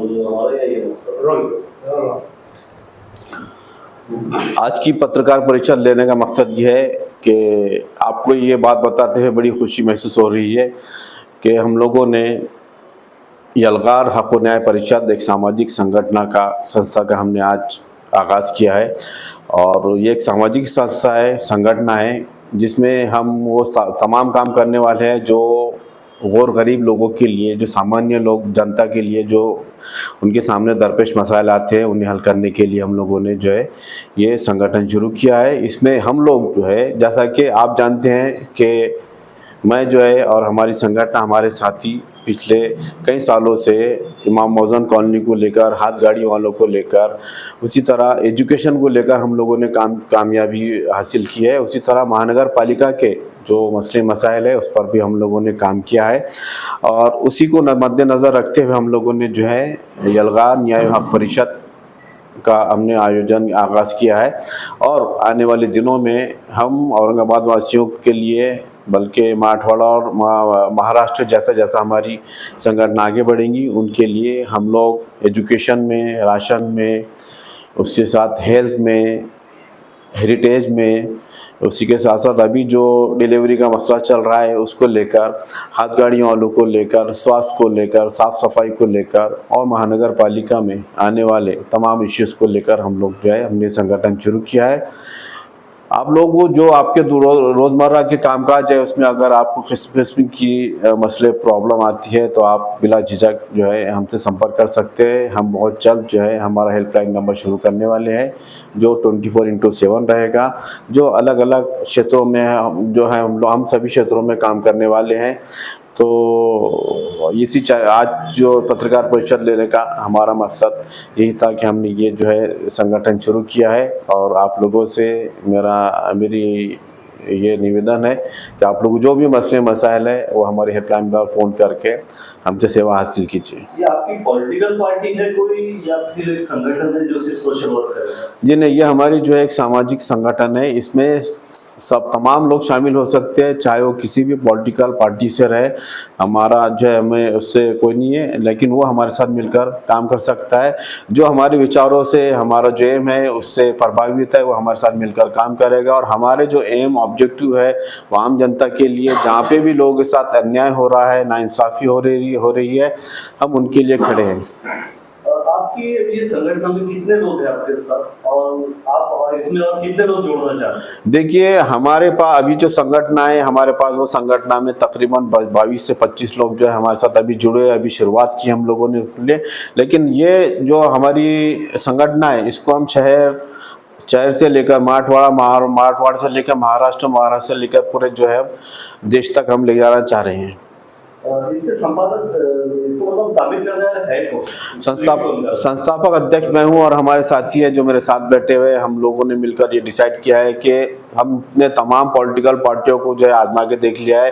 जो हमारा ये मकसद। आज की पत्रकार परिषद लेने का मकसद ये है कि आपको ये बात बताते हुए बड़ी खुशी महसूस हो रही है कि हम लोगों ने यलगार हक व न्याय परिषद एक सामाजिक संस्था का हमने आज आगाज़ किया है। और ये एक सामाजिक संस्था है, संगठन है, जिसमें हम वो तमाम काम करने वाले हैं जो गौर गरीब लोगों के लिए, जो सामान्य लोग, जनता के लिए, जो उनके सामने दरपेश मसाइल आते हैं उन्हें हल करने के लिए हम लोगों ने जो है ये संगठन शुरू किया है। इसमें हम लोग जो है, जैसा कि आप जानते हैं कि मैं जो है और हमारी संगठन, हमारे साथी पिछले कई सालों से इमाम मौज़न कॉलोनी को लेकर, हाथ गाड़ी वालों को लेकर, उसी तरह एजुकेशन को लेकर हम लोगों ने कामयाबी हासिल की है। उसी तरह महानगर पालिका के जो मसले मसाइल है उस पर भी हम लोगों ने काम किया है। और उसी को मद्देनज़र रखते हुए हम लोगों ने जो है यलगार न्याय हक परिषद का हमने आयोजन आगाज़ किया है। और आने वाले दिनों में हम औरंगाबाद वासियों के लिए, बल्कि मराठवाड़ा और महाराष्ट्र जैसा जैसा हमारी संगठन आगे बढ़ेंगी उनके लिए हम लोग एजुकेशन में, राशन में, उसके साथ हेल्थ में, हेरिटेज में, उसी के साथ साथ अभी जो डिलीवरी का मसला चल रहा है उसको लेकर, हाथ गाड़ियों वालों को लेकर, स्वास्थ्य को लेकर, साफ़ सफाई को लेकर और महानगर पालिका में आने वाले तमाम इश्यूज़ को लेकर हम लोग जो है हमने संगठन शुरू किया है। आप लोगों को जो आपके रोज़मर्रा के कामकाज है उसमें अगर आपको किस्म की मसले प्रॉब्लम आती है तो आप बिला झिझक जो है हमसे संपर्क कर सकते हैं। हम बहुत जल्द जो है हमारा हेल्पलाइन नंबर शुरू करने वाले हैं जो 24x7 रहेगा, जो अलग अलग क्षेत्रों में जो है हम सभी क्षेत्रों में काम करने वाले हैं। तो इसी आज जो पत्रकार परिषद लेने का हमारा मकसद यही था कि हमने ये जो है संगठन शुरू किया है। और आप लोगों से मेरी ये निवेदन है कि आप लोग जो भी मसले मसाइल है वो हमारे हेल्पलाइन पर फ़ोन करके हमसे सेवा हासिल कीजिए। ये आपकी पॉलिटिकल पार्टी है कोई या फिर एक संगठन है जो सिर्फ सोशल वर्क कर रहा है? जी नहीं, ये हमारी जो है एक सामाजिक संगठन है। इसमें सब तमाम लोग शामिल हो सकते हैं, चाहे वो किसी भी पॉलिटिकल पार्टी से रहे। हमारा जो है हमें उससे कोई नहीं है, लेकिन वो हमारे साथ मिलकर काम कर सकता है। जो हमारे विचारों से, हमारा जो एम है उससे प्रभावित है, वो हमारे साथ मिलकर काम करेगा। और हमारे जो एम ऑब्जेक्टिव है वो आम जनता के लिए, जहाँ पे भी लोगों के साथ अन्याय हो रहा है, नाइंसाफ़ी हो रही है, हम उनके लिए खड़े हैं। आपकी ये संगठन में कितने लोग हैं आपके साथ, और आप इसमें और कितने लोग जोड़ना चाहते हैं? देखिए, हमारे पास अभी जो संगठन है, हमारे पास वो संगठन में तकरीबन 22 से 25 लोग जो है हमारे साथ अभी जुड़े। अभी शुरुआत की हम लोगों ने उसके लिए। लेकिन ये जो हमारी संगठन है इसको हम शहर से लेकर मराठवाड़ा से लेकर महाराष्ट्र से लेकर पूरे जो है देश तक हम ले जाना चाह रहे हैं। इसके संपादक इसको मतलब तामील करना है को संस्थापक अध्यक्ष मैं हूं और हमारे साथी है जो मेरे साथ बैठे हुए। हम लोगों ने मिलकर ये डिसाइड किया है कि हमने तमाम पॉलिटिकल पार्टियों को जो है आजमा के देख लिया है।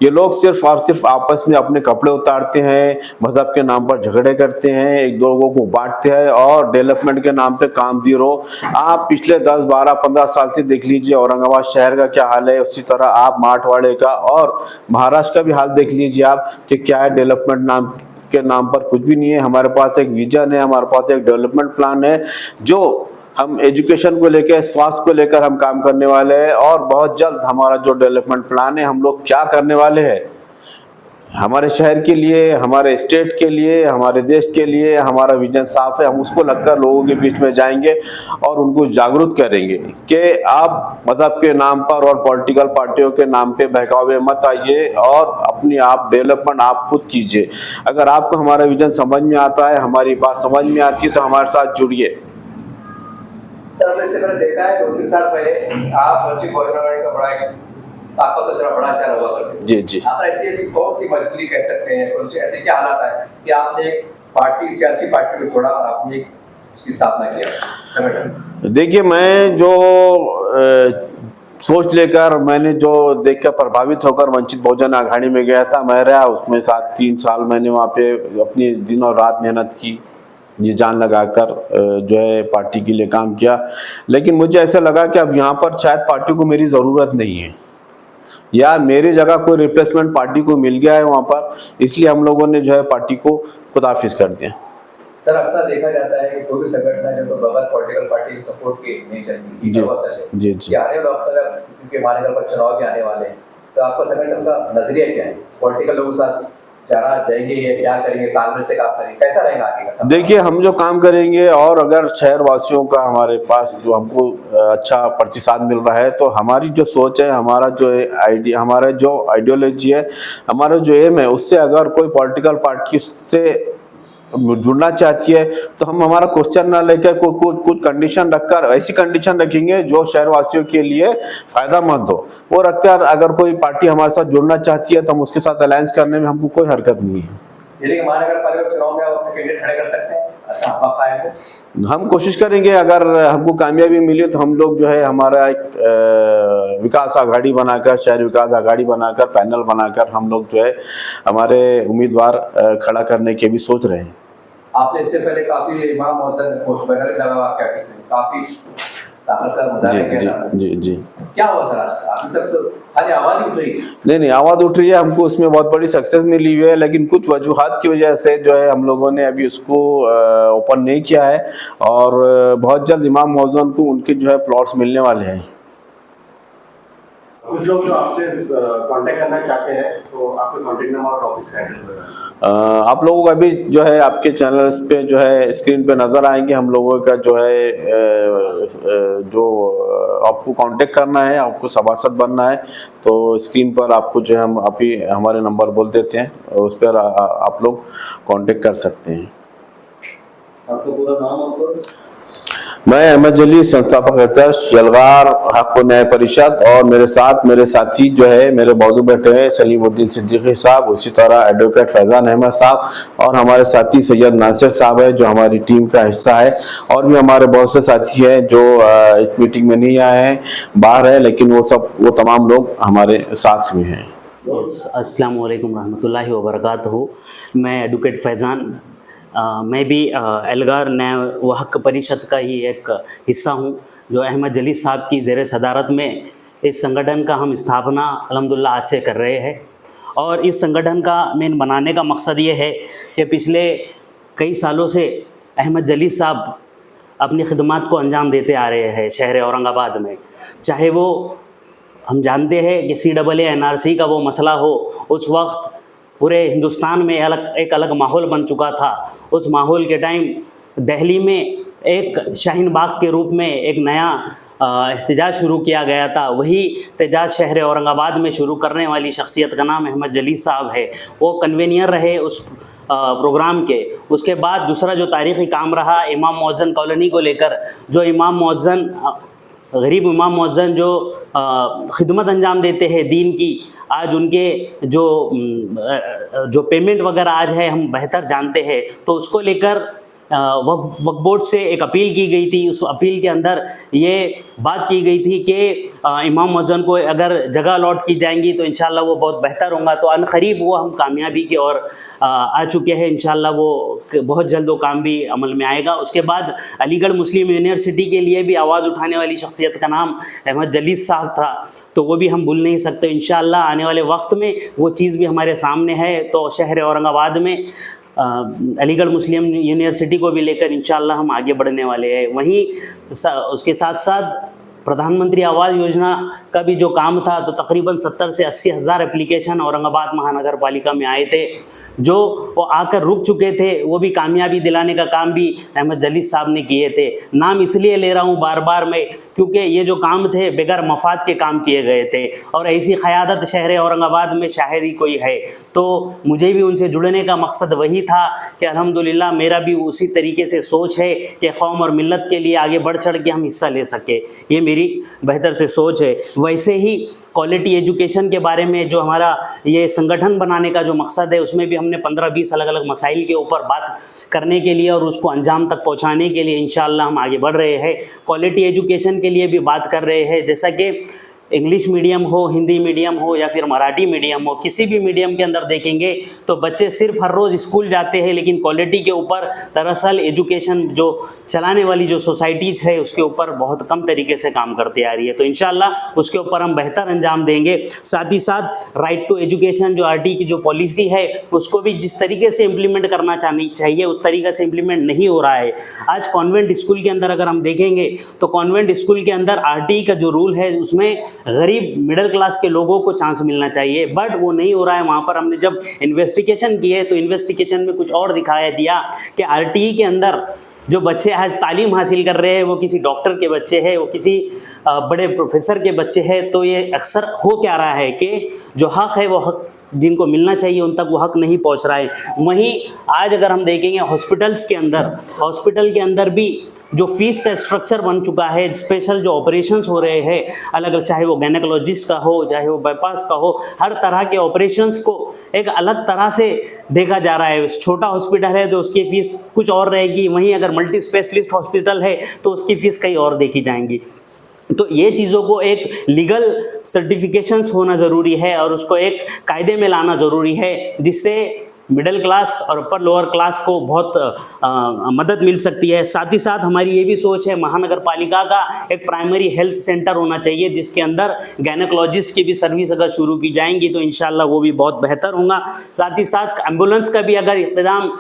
ये लोग सिर्फ और सिर्फ आपस में अपने कपड़े उतारते हैं, मजहब के नाम पर झगड़े करते हैं, एक लोगों को बांटते हैं और डेवलपमेंट के नाम पे काम जीरो। आप पिछले 10, 12, 15 साल से देख लीजिए औरंगाबाद शहर का क्या हाल है, उसी तरह आप मराठवाड़े का और महाराष्ट्र का भी हाल देख लीजिए आप कि क्या है। डेवलपमेंट के नाम पर कुछ भी नहीं है। हमारे पास एक विजन है, हमारे पास एक डेवलपमेंट प्लान है, जो हम एजुकेशन को लेकर, स्वास्थ्य को लेकर हम काम करने वाले हैं। और बहुत जल्द हमारा जो डेवलपमेंट प्लान है, हम लोग क्या करने वाले हैं हमारे शहर के लिए, हमारे स्टेट के लिए, हमारे देश के लिए, हमारा विजन साफ है। हम उसको लगकर लोगों के बीच में जाएंगे और उनको जागरूक करेंगे कि आप मजहब के नाम पर और पॉलिटिकल पार्टियों के नाम पे बहकावे मत आइए और अपनी आप डेवलपमेंट आप खुद कीजिए। अगर आपको हमारा विजन समझ में आता है, हमारी बात समझ में आती है तो हमारे साथ जुड़िए। सर, मैंने देखा है 2-3 साल पहले आप वंचित बहुजन का बड़ा आपका तो जरा बड़ा चेहरा हुआ करते। जी जी। आप ऐसी कौन सी मजबूरी कह सकते हैं, कौन सी ऐसे क्या हालात है कि आपने एक सियासी पार्टी को छोड़ा और आपने इसकी स्थापना किया संगठन? देखिए, मैं जो सोच लेकर, मैंने जो देखकर प्रभावित होकर वंचित बहुजन आघाड़ी में गया था, मैं रहा उसमें 3 साल मैंने वहाँ पे अपनी दिन और रात मेहनत की, ये जान लगाकर जो है पार्टी के लिए काम किया। लेकिन मुझे ऐसा लगा कि अब यहाँ पर शायद पार्टी को मेरी ज़रूरत नहीं है, या मेरी जगह कोई रिप्लेसमेंट पार्टी को मिल गया है वहाँ पर, इसलिए हम लोगों ने जो है पार्टी को खुदाफिज कर दिया। सर अक्सर देखा जाता है कि कोई भी संगठन है जब तो बगैर पॉलिटिकल पार्टी के सपोर्ट के नहीं चलती, जी, ये बात सच है जी, जी। कि आने वाले वक्त अगर क्योंकि हमारे घर पर चुनाव भी आने वाले हैं, तो आपका संगठन का नजरिया क्या है? पॉलिटिकल लोगों के साथ जाना जाएंगे या क्या करेंगे, तालमेल से काम करेंगे, कैसा रहेगा आगे का समय? देखिए, हम जो काम करेंगे और अगर शहर वासियों का हमारे पास जो हमको अच्छा प्रतिसाद मिल रहा है, तो हमारी जो सोच है, हमारा जो आइडिया, हमारा जो आइडियोलॉजी है, हमारा जो एम है, उससे अगर कोई पॉलिटिकल पार्टी से जुड़ना चाहती है तो हम हमारा क्वेश्चन ना लेकर कुछ कंडीशन रखकर, ऐसी कंडीशन रखेंगे जो शहरवासियों के लिए फायदामंद हो, वो रखकर अगर कोई पार्टी हमारे साथ जुड़ना चाहती है तो हम उसके साथ अलायंस करने में हमको कोई हरकत नहीं है। यानी कि महानगर पालिका चुनाव में आप अपने कैंडिडेट खड़े कर सकते हैं, ऐसा वक्त आया है? हम कोशिश करेंगे, अगर हमको कामयाबी मिली तो हम लोग जो है हमारा एक विकास आघाड़ी बनाकर, शहर विकास आघाड़ी बनाकर, पैनल बनाकर हम लोग जो है हमारे उम्मीदवार खड़ा करने की भी सोच रहे हैं। आपने इससे पहले काफी इमाम मोहम्मद पोस्ट बैनर लगा हुआ क्या किसने काफी ताकत का मुजाहरा किया था, जी, जी। क्या हुआ सर आज अभी तक तो खाली आवाज ही उठ रही है? नहीं, आवाज़ उठ रही है, हमको उसमें बहुत बड़ी सक्सेस मिली हुई है, लेकिन कुछ वजूहात की वजह से जो है हम लोगों ने अभी उसको ओपन नहीं किया है, और बहुत जल्द इमाम मौजूद को उनके जो है प्लॉट्स मिलने वाले हैं। कुछ लोग जो आपसे कांटेक्ट करना चाहते हैं तो आपके कांटेक्ट नंबर और ऑफिस का एड्रेस बताएं। आप लोगों को अभी जो है आपके चैनल पे जो है स्क्रीन पे नज़र आएंगे हम लोगों का जो है जो आपको कांटेक्ट करना है, आपको सभासद बनना है, तो स्क्रीन पर आपको जो है हम अभी हमारे नंबर बोल देते हैं, उस पर आप लोग कांटेक्ट कर सकते हैं। आपका पूरा नाम आपको? मैं अहमद जली, संस्थापक अध्यक्ष यलगार हक व न्याय परिषद, और मेरे साथ मेरे साथी जो है मेरे मौजूद बैठे हैं सलीमुद्दीन सिद्दीकी साहब, उसी तरह एडवोकेट फैजान अहमद साहब, और हमारे साथी सैयद नासिर साहब है जो हमारी टीम का हिस्सा है, और भी हमारे बहुत से साथी हैं जो इस मीटिंग में नहीं आए हैं, बाहर है, लेकिन वो तमाम लोग हमारे साथ में हैं। अस्सलाम वालेकुम रहमतुल्लाहि व बरकातहू। मैं एडवोकेट फैज़ान, मैं भी एलगार न्याय व हक परिषद का ही एक हिस्सा हूँ, जो अहमद जली साहब की ज़ेर सदारत में इस संगठन का हम स्थापना अल्हम्दुलिल्लाह आज से कर रहे हैं। और इस संगठन का मेन बनाने का मकसद ये है कि पिछले कई सालों से अहमद जली साहब अपनी खिदमत को अंजाम देते आ रहे हैं शहर औरंगाबाद में। चाहे वो हम जानते हैं कि CAA NRC का वो मसला हो, उस वक्त पूरे हिंदुस्तान में एक अलग माहौल बन चुका था। उस माहौल के टाइम दिल्ली में एक शाहीन बाग के रूप में एक नया एहतजाज शुरू किया गया था। वही एहतजाज शहर औरंगाबाद में शुरू करने वाली शख्सियत का नाम अहमद जली साहब है। वो कन्वेनियर रहे उस प्रोग्राम के। उसके बाद दूसरा जो तारीख़ी काम रहा इमाम मौज़न कॉलोनी को लेकर, जो इमाम मौज़न गरीब इमाम मौज़न जो खिदमत अंजाम देते हैं दीन की, आज उनके जो पेमेंट वगैरह आज है हम बेहतर जानते हैं, तो उसको लेकर वक्फ बोर्ड से एक अपील की गई थी। उस अपील के अंदर ये बात की गई थी कि इमाम मौज़न को अगर जगह अलॉट की जाएंगी तो इंशाल्लाह वो बहुत बेहतर होगा। तो अनकरीब वो हम कामयाबी की ओर आ चुके हैं। इंशाल्लाह वो बहुत जल्द वो काम भी अमल में आएगा। उसके बाद अलीगढ़ मुस्लिम यूनिवर्सिटी के लिए भी आवाज़ उठाने वाली शख्सियत का नाम अहमद जली साहब था, तो वो भी हम भूल नहीं सकते। इंशाल्लाह आने वाले वक्त में वो चीज़ भी हमारे सामने है। तो शहर औरंगाबाद में अलीगढ़ मुस्लिम यूनिवर्सिटी को भी लेकर इंशाल्लाह हम आगे बढ़ने वाले हैं। वहीं उसके साथ साथ प्रधानमंत्री आवास योजना का भी जो काम था, तो तकरीबन 70 से 80 हज़ार एप्लीकेशन औरंगाबाद महानगर पालिका में आए थे, जो वो आकर रुक चुके थे। वो भी कामयाबी दिलाने का काम भी अहमद जली साहब ने किए थे। नाम इसलिए ले रहा हूँ बार बार मैं, क्योंकि ये जो काम थे बेगर मफाद के काम किए गए थे, और ऐसी क़यादत शहर औरंगाबाद में शायद ही कोई है। तो मुझे भी उनसे जुड़ने का मकसद वही था कि अल्हम्दुलिल्लाह मेरा भी उसी तरीके से सोच है कि कौम और मिल्लत के लिए आगे बढ़ चढ़ के हम हिस्सा ले सके। ये मेरी बेहतर से सोच है। वैसे ही क्वालिटी एजुकेशन के बारे में जो हमारा ये संगठन बनाने का जो मकसद है, उसमें भी हमने 15-20 अलग अलग मसाइल के ऊपर बात करने के लिए और उसको अंजाम तक पहुंचाने के लिए इंशाअल्लाह हम आगे बढ़ रहे हैं। क्वालिटी एजुकेशन के लिए भी बात कर रहे हैं, जैसा कि इंग्लिश मीडियम हो, हिंदी मीडियम हो या फिर मराठी मीडियम हो, किसी भी मीडियम के अंदर देखेंगे तो बच्चे सिर्फ हर रोज़ स्कूल जाते हैं, लेकिन क्वालिटी के ऊपर दरअसल एजुकेशन जो चलाने वाली जो सोसाइटीज़ है उसके ऊपर बहुत कम तरीके से काम करती आ रही है। तो इंशाल्लाह उसके ऊपर हम बेहतर अंजाम देंगे। साथ ही साथ राइट टू एजुकेशन जो आरटी की जो पॉलिसी है उसको भी जिस तरीके से इम्प्लीमेंट करना चाहिए उस तरीके से इम्प्लीमेंट नहीं हो रहा है। आज कॉन्वेंट स्कूल के अंदर अगर हम देखेंगे तो कॉन्वेंट स्कूल के अंदर आरटी का जो रूल है उसमें गरीब मिडिल क्लास के लोगों को चांस मिलना चाहिए, बट वो नहीं हो रहा है। वहाँ पर हमने जब इन्वेस्टिगेशन की है तो इन्वेस्टिगेशन में कुछ और दिखाया दिया कि आरटीई के अंदर जो बच्चे आज तालीम हासिल कर रहे हैं वो किसी डॉक्टर के बच्चे हैं, वो किसी बड़े प्रोफेसर के बच्चे हैं। तो ये अक्सर हो क्या रहा है कि जो हक़ है वो हक़ जिनको मिलना चाहिए उन तक वो हक़ नहीं पहुंच रहा है। वहीं आज अगर हम देखेंगे हॉस्पिटल के अंदर भी जो फीस का स्ट्रक्चर बन चुका है, स्पेशल जो ऑपरेशंस हो रहे हैं अलग अलग, चाहे वो गायनेकोलॉजिस्ट का हो चाहे वो बाईपास का हो, हर तरह के ऑपरेशंस को एक अलग तरह से देखा जा रहा है। छोटा हॉस्पिटल है तो उसकी फ़ीस कुछ और रहेगी, वहीं अगर मल्टी स्पेशलिस्ट हॉस्पिटल है तो उसकी फ़ीस कहीं और देखी जाएंगी। तो ये चीज़ों को एक लीगल सर्टिफिकेशंस होना ज़रूरी है और उसको एक कायदे में लाना ज़रूरी है, जिससे मिडिल क्लास और अपर लोअर क्लास को बहुत मदद मिल सकती है। साथ ही साथ हमारी ये भी सोच है महानगर पालिका का एक प्राइमरी हेल्थ सेंटर होना चाहिए जिसके अंदर गायनेकोलॉजिस्ट की भी सर्विस अगर शुरू की जाएंगी तो इंशाल्लाह वो भी बहुत बेहतर होगा। साथ ही साथ एम्बुलेंस का भी अगर इंतज़ाम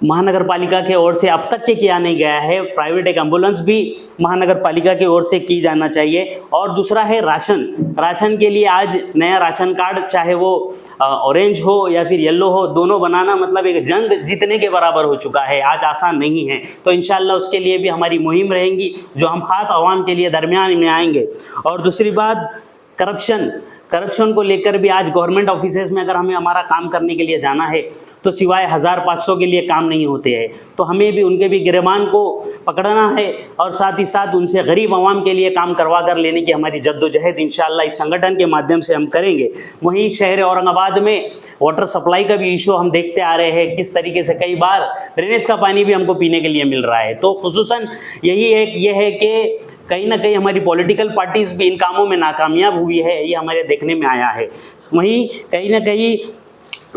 महानगर पालिका के ओर से अब तक के किया नहीं गया है, प्राइवेट एक एम्बुलेंस भी महानगर पालिका की ओर से की जाना चाहिए। और दूसरा है राशन के लिए आज नया राशन कार्ड, चाहे वो ऑरेंज हो या फिर येलो हो, दोनों बनाना मतलब एक जंग जीतने के बराबर हो चुका है, आज आसान नहीं है। तो इंशाल्लाह उसके लिए भी हमारी मुहिम रहेंगी जो हम ख़ास आवाम के लिए दरमियान में आएंगे। और दूसरी बात करप्शन को लेकर भी आज गवर्नमेंट ऑफिसेज में अगर हमें हमारा काम करने के लिए जाना है तो सिवाय 1500 के लिए काम नहीं होते हैं। तो हमें भी उनके भी गिरबान को पकड़ना है और साथ ही साथ उनसे गरीब आवाम के लिए काम करवा कर लेने की हमारी जद्दोजहद इंशाअल्लाह इस संगठन के माध्यम से हम करेंगे। वहीं शहर औरंगाबाद में वाटर सप्लाई का भी इशू हम देखते आ रहे हैं, किस तरीके से कई बार ड्रेनेज का पानी भी हमको पीने के लिए मिल रहा है। तो खुसूसन यही ये है कि कहीं ना कहीं हमारी पॉलिटिकल पार्टीज़ भी इन कामों में नाकामयाब हुई है, ये हमारे देखने में आया है। वहीं कहीं ना कहीं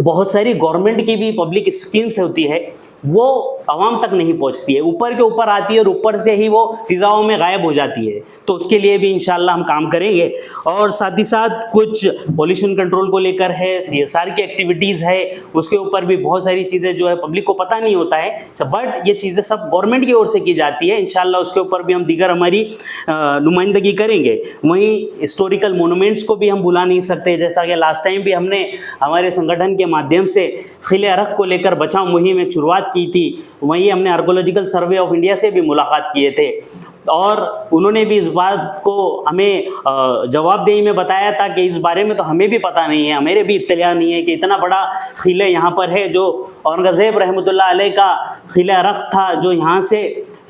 बहुत सारी गवर्नमेंट की भी पब्लिक स्कीम्स होती है वो आवाम तक नहीं पहुंचती है, ऊपर के ऊपर आती है और ऊपर से ही वो फिजाओं में गायब हो जाती है। तो उसके लिए भी इंशाल्लाह हम काम करेंगे। और साथ ही साथ कुछ पॉल्यूशन कंट्रोल को लेकर है, CSR की एक्टिविटीज़ है, उसके ऊपर भी बहुत सारी चीज़ें जो है पब्लिक को पता नहीं होता है, बट ये चीज़ें सब गवर्नमेंट की ओर से की जाती है। इंशाल्लाह उसके ऊपर भी हम दीगर हमारी नुमाइंदगी करेंगे। वहीं हिस्टोरिकल मोनूमेंट्स को भी हम भुला नहीं सकते, जैसा कि लास्ट टाइम भी हमने हमारे संगठन के माध्यम से खिले अरग को लेकर बचाव मुहिम एक शुरुआत की थी। वहीं हमने आर्कोलॉजिकल सर्वे ऑफ इंडिया से भी मुलाकात किए थे और उन्होंने भी इस बात को हमें जवाबदेही में बताया था कि इस बारे में तो हमें भी पता नहीं है, हमें भी इत्तला नहीं है कि इतना बड़ा खिले यहाँ पर है जो औरंगज़ेब रहमतुल्लाह अलैह का खिले अरग था, जो यहाँ से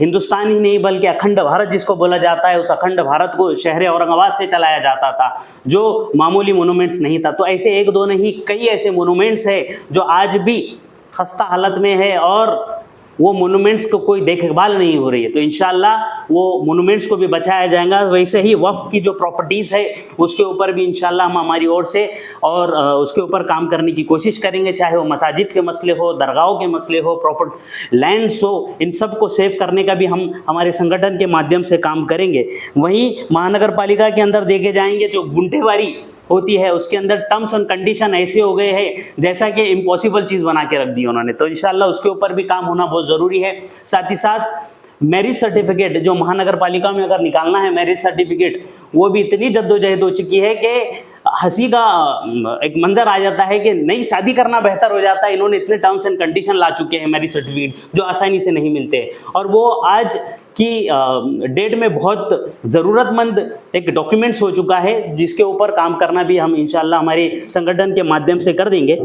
हिंदुस्तान ही नहीं बल्कि अखंड भारत जिसको बोला जाता है, उस अखंड भारत को शहर औरंगाबाद से चलाया जाता था, जो मामूली मोनूमेंट्स नहीं था। तो ऐसे एक दो नहीं कई ऐसे मोनूमेंट्स है जो आज भी खस्ता हालत में है और वो मोनूमेंट्स को कोई देखभाल नहीं हो रही है। तो इंशाल्लाह वो मोनूमेंट्स को भी बचाया जाएगा। वैसे ही वक्फ की जो प्रॉपर्टीज़ है उसके ऊपर भी इंशाल्लाह हम हमारी ओर से और उसके ऊपर काम करने की कोशिश करेंगे, चाहे वो मसाजिद के मसले हो, दरगाहों के मसले हो, प्रॉपर्ट लैंड्स हो, इन सब को सेव करने का भी हम हमारे संगठन के माध्यम से काम करेंगे। वहीं महानगर पालिका के अंदर देखे जाएंगे जो गुंठेवारी होती है उसके अंदर टर्म्स एंड कंडीशन ऐसे हो गए हैं जैसा कि इम्पॉसिबल चीज़ बना के रख दी उन्होंने। तो इंशाल्लाह उसके ऊपर भी काम होना बहुत ज़रूरी है। साथ ही साथ मैरिज सर्टिफिकेट जो महानगर पालिका में अगर निकालना है मैरिज सर्टिफिकेट, वो भी इतनी जद्दोजहद हो चुकी है कि हंसी का एक मंजर आ जाता है कि नई शादी करना बेहतर हो जाता है। इन्होंने इतने टर्म्स एंड कंडीशन ला चुके हैं मैरिज सर्टिफिकेट जो आसानी से नहीं मिलते, और वो आज की डेट में बहुत ज़रूरतमंद एक डॉक्यूमेंट्स हो चुका है जिसके ऊपर काम करना भी हम इंशाल्लाह हमारे संगठन के माध्यम से कर देंगे।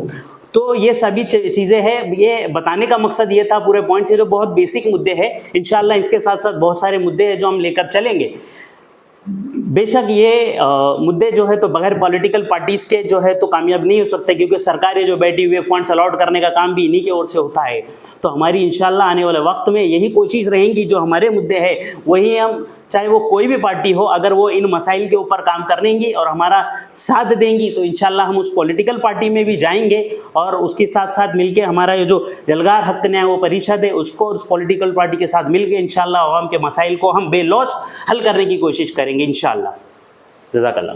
तो ये सभी चीज़ें हैं, ये बताने का मकसद ये था पूरे पॉइंट से, जो बहुत बेसिक मुद्दे हैं। इंशाल्लाह इसके साथ साथ बहुत सारे मुद्दे हैं जो हम लेकर चलेंगे। बेशक ये मुद्दे जो है तो बगैर पॉलिटिकल पार्टीज के जो है तो कामयाब नहीं हो सकते, क्योंकि सरकारें जो बैठी हुई फंड्स अलॉट करने का काम भी इन्हीं की ओर से होता है। तो हमारी इंशाल्लाह आने वाले वक्त में यही कोशिश रहेंगी, जो हमारे मुद्दे हैं वही हम चाहे वो कोई भी पार्टी हो, अगर वो इन मसाइल के ऊपर काम करेंगी और हमारा साथ देंगी तो इंशाल्लाह हम उस पॉलिटिकल पार्टी में भी जाएंगे और उसके साथ साथ मिलके हमारा ये जो जलगार हक न्याय वो परिषद है उसको उस पॉलिटिकल पार्टी के साथ मिलके इंशाल्लाह आवाम के मसाइल को हम बेलौच हल करने की कोशिश करेंगे इंशाल्लाह। जज़ाकल्लाह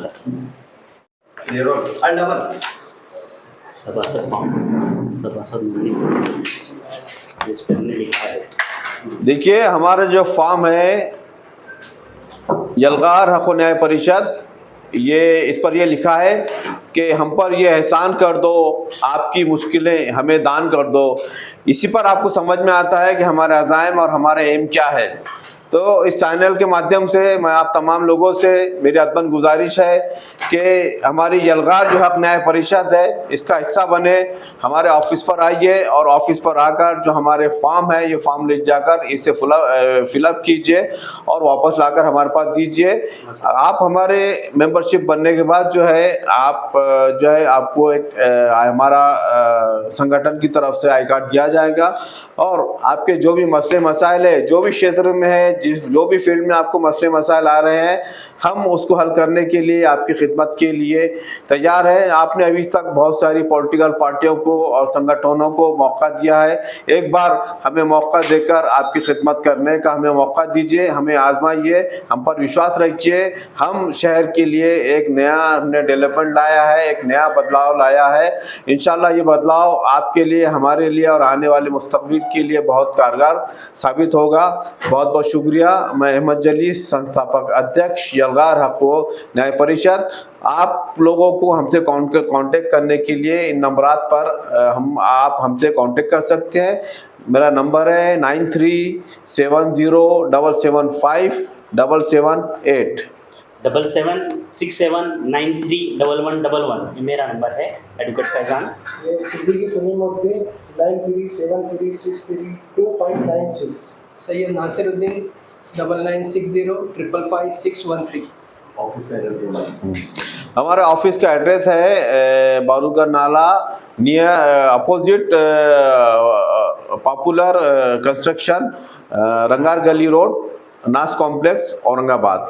खैर। अंडमान सभासद जिस पे हमने लिखा है, देखिए हमारा जो फॉर्म है यलगार हक न्याय परिषद, ये इस पर ये लिखा है कि हम पर ये एहसान कर दो, आपकी मुश्किलें हमें दान कर दो। इसी पर आपको समझ में आता है कि हमारे अज़ाइम और हमारे एम क्या है। तो इस चैनल के माध्यम से मैं आप तमाम लोगों से मेरी अदबन गुजारिश है कि हमारी यलगार जो हक न्याय परिषद है इसका हिस्सा बने, हमारे ऑफिस पर आइए और ऑफिस पर आकर जो हमारे फॉर्म है ये फॉर्म ले जाकर इसे फिलअप कीजिए और वापस लाकर हमारे पास दीजिए। आप हमारे मेंबरशिप बनने के बाद जो है आप जो है आपको एक हमारा संगठन की तरफ से आई कार्ड दिया जाएगा और आपके जो भी मसले मसाइल है, जो भी क्षेत्र में है, जो भी फील्ड में आपको मसले मसाइल आ रहे हैं, हम उसको हल करने के लिए आपकी खिदमत के लिए तैयार हैं। आपने अभी तक बहुत सारी पॉलिटिकल पार्टियों को और संगठनों को मौका दिया है, एक बार हमें मौका देकर आपकी खिदमत करने का हमें मौका दीजिए, हमें आजमाइए, हम पर विश्वास रखिए। हम शहर के लिए एक नया हमने डेवलपमेंट लाया है, एक नया बदलाव लाया है। इंशाल्लाह ये बदलाव आपके लिए, हमारे लिए और आने वाले मुस्तकबिल के लिए बहुत कारगर साबित होगा। बहुत बहुत शुक्रिया। मैं अहमद जली, संस्थापक अध्यक्ष यलगार हक न्याय परिषद। आप लोगों को हमसे कांटेक्ट करने के लिए इन नंबरात पर आप हमसे कांटेक्ट कर सकते हैं। मेरा नंबर है 9370775778 7767931111। ये मेरा नंबर है एडवोकेट फैजान। ये सिद्दीकी सुनील मोदी 937332.96। सैयद नासिरुद्दीन 9960555613। ऑफिस का एड्रेस हमारा ऑफिस का एड्रेस है बारूगर नाला नियर अपोजिट पॉपुलर कंस्ट्रक्शन, रंगार गली रोड, नास कॉम्प्लेक्स, औरंगाबाद।